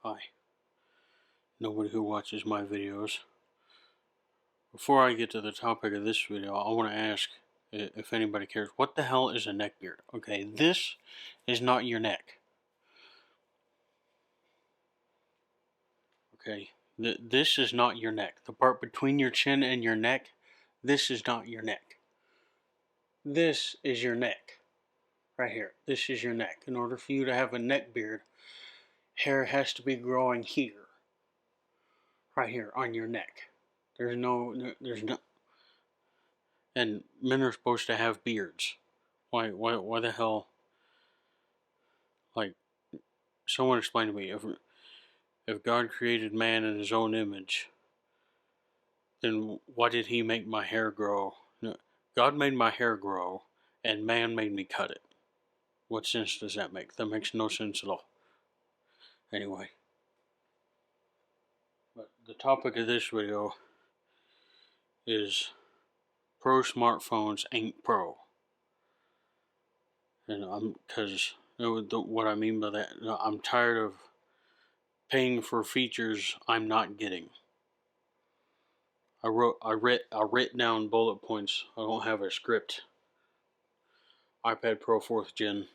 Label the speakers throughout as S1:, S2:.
S1: Hi, nobody who watches my videos. Before I get to the topic of this video, I want to ask if anybody cares, what the hell is a neck beard? Okay, this is not your neck. Okay, this is not your neck. The part between your chin and your neck, this is not your neck. This is your neck. Right here. This is your neck. In order for you to have a neck beard, hair has to be growing here. Right here on your neck. There's no, and men are supposed to have beards. Why the hell? Like, someone explain to me, if God created man in his own image, then why did he make my hair grow? No, God made my hair grow, and man made me cut it. What sense does that make? That makes no sense at all. Anyway. But the topic of this video is pro smartphones ain't pro. And because what I mean by that, I'm tired of paying for features I'm not getting. I wrote down bullet points. I don't have a script. iPad Pro 4th Gen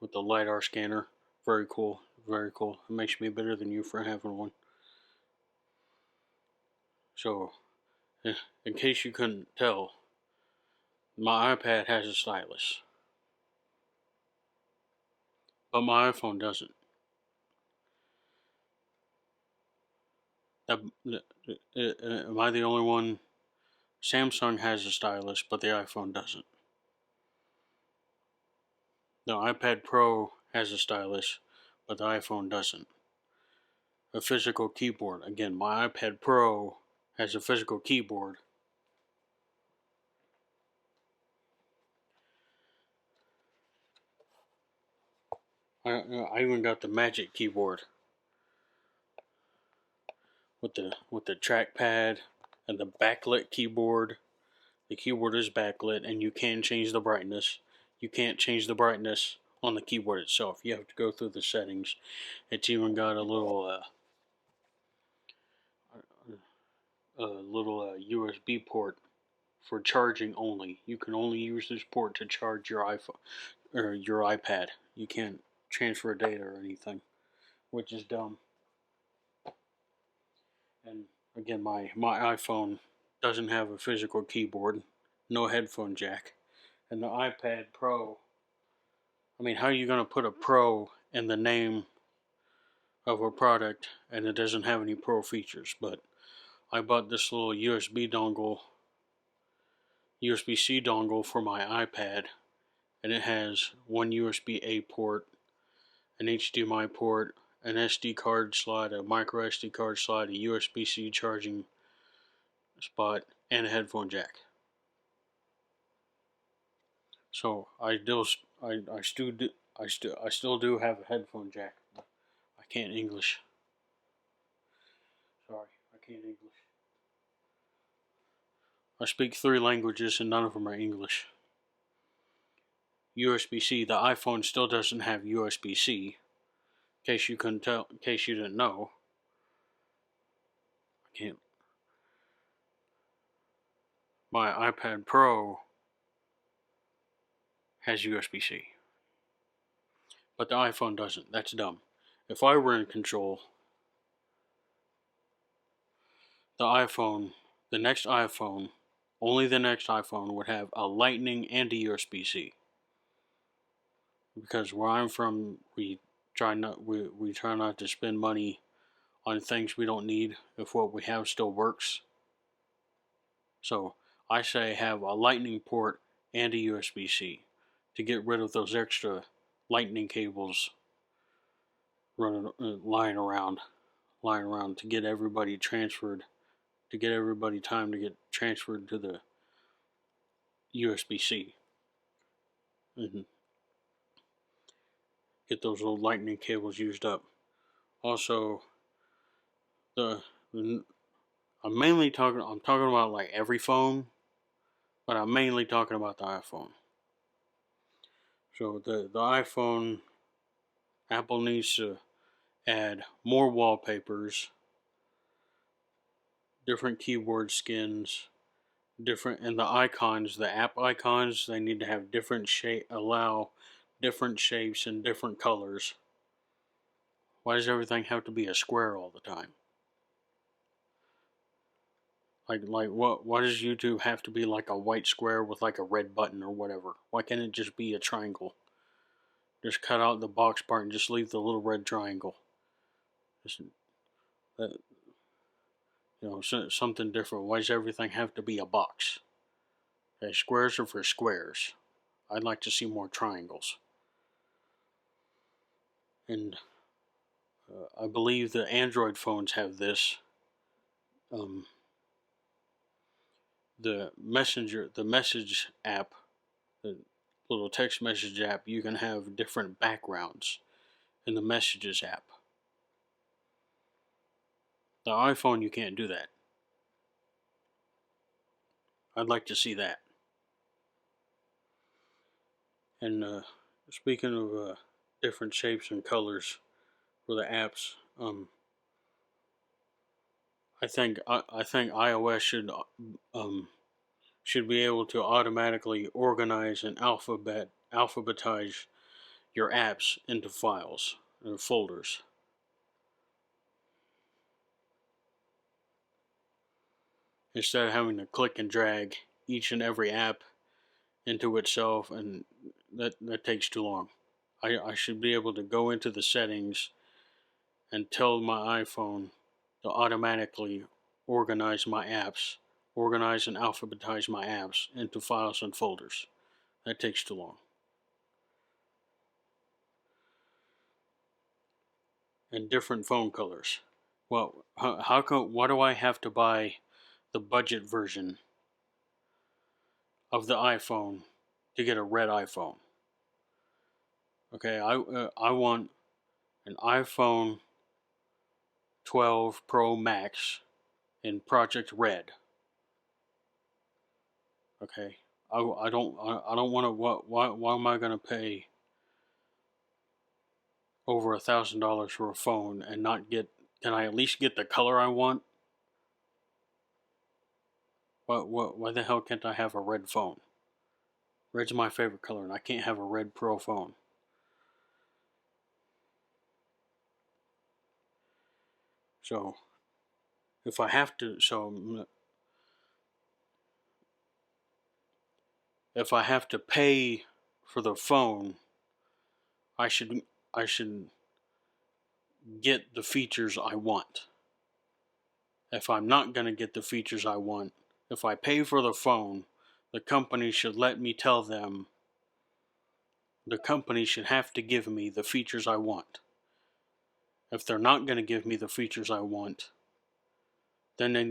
S1: with the LiDAR scanner. Very cool. Very cool. It makes me better than you for having one. So, in case you couldn't tell, my iPad has a stylus. But my iPhone doesn't. Am I the only one? Samsung has a stylus, but the iPhone doesn't. The iPad Pro has a stylus, but the iPhone doesn't. A physical keyboard. Again, my iPad Pro has a physical keyboard. I even got the Magic Keyboard with the trackpad and the backlit keyboard. The keyboard is backlit, and you can change the brightness. You can't change the brightness on the keyboard itself. You have to go through the settings. It's even got a little USB port for charging only. You can only use this port to charge your iPhone or your iPad. You can't transfer data or anything, which is dumb. And again, my iPhone doesn't have a physical keyboard, no headphone jack, and the iPad Pro. I mean, how are you going to put a Pro in the name of a product and it doesn't have any Pro features? But I bought this little USB-C dongle for my iPad, and it has one USB-A port, an HDMI port, an SD card slot, a micro SD card slot, a USB-C charging spot, and a headphone jack. So I still do have a headphone jack. I can't English. Sorry, I can't English. I speak 3 languages and none of them are English. USB-C. The iPhone still doesn't have USB-C. In case you couldn't tell, in case you didn't know. I can't. My iPad Pro has USB-C. But the iPhone doesn't. That's dumb. If I were in control, the next iPhone, only the next iPhone would have a Lightning and a USB-C. Because where I'm from, we try not to spend money on things we don't need if what we have still works. So I say have a Lightning port and a USB-C to get rid of those extra lightning cables lying around to get everybody transferred, to get everybody time to get transferred to the USB-C and get those little lightning cables used up. Also, I'm talking about like every phone, but I'm mainly talking about the iPhone. So the iPhone, Apple needs to add more wallpapers, different keyboard skins, and the icons, the app icons, they need to have different shape, allow different shapes and different colors. Why does everything have to be a square all the time? Like what? Why does YouTube have to be like a white square with like a red button or whatever? Why can't it just be a triangle? Just cut out the box part and just leave the little red triangle. Just, something different. Why does everything have to be a box? Okay, squares are for squares. I'd like to see more triangles. And I believe the Android phones have this. The message app, the little text message app, you can have different backgrounds in the messages app. The iPhone, you can't do that. I'd like to see that. And speaking of different shapes and colors for the apps, I think iOS should be able to automatically organize and alphabetize your apps into files or folders. Instead of having to click and drag each and every app into itself, and that takes too long. I should be able to go into the settings and tell my iPhone to automatically organize and alphabetize my apps into files and folders. That takes too long. And different phone colors. Well, why do I have to buy the budget version of the iPhone to get a red iPhone? Okay, I want an iPhone 12 Pro Max in Project Red. Okay, I don't want to. Why am I gonna pay over $1,000 for a phone and not get? Can I at least get the color I want? Why the hell can't I have a red phone? Red's my favorite color, and I can't have a red Pro phone. So, if I have to, if I have to pay for the phone, I should get the features I want. If I'm not going to get the features I want, if I pay for the phone, the company should let me tell them the company should have to give me the features I want. If they're not going to give me the features I want, then they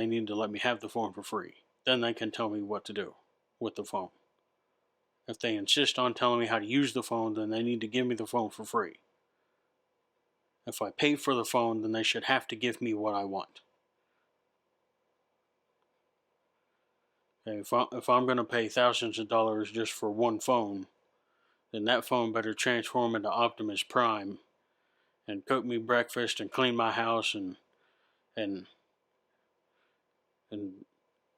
S1: need to let me have the phone for free. Then they can tell me what to do with the phone. If they insist on telling me how to use the phone, then they need to give me the phone for free. If I pay for the phone, then they should have to give me what I want. Okay, if I'm going to pay thousands of dollars just for one phone, then that phone better transform into Optimus Prime and cook me breakfast and clean my house and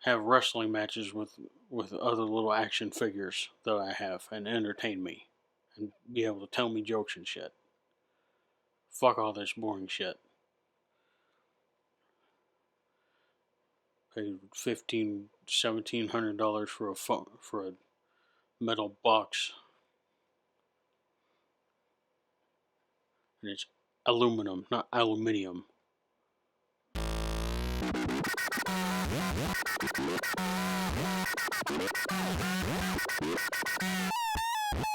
S1: have wrestling matches with other little action figures that I have and entertain me and be able to tell me jokes and shit. Fuck all this boring shit. Paid $1,700 for a phone, for a metal box, and it's aluminum, not aluminium.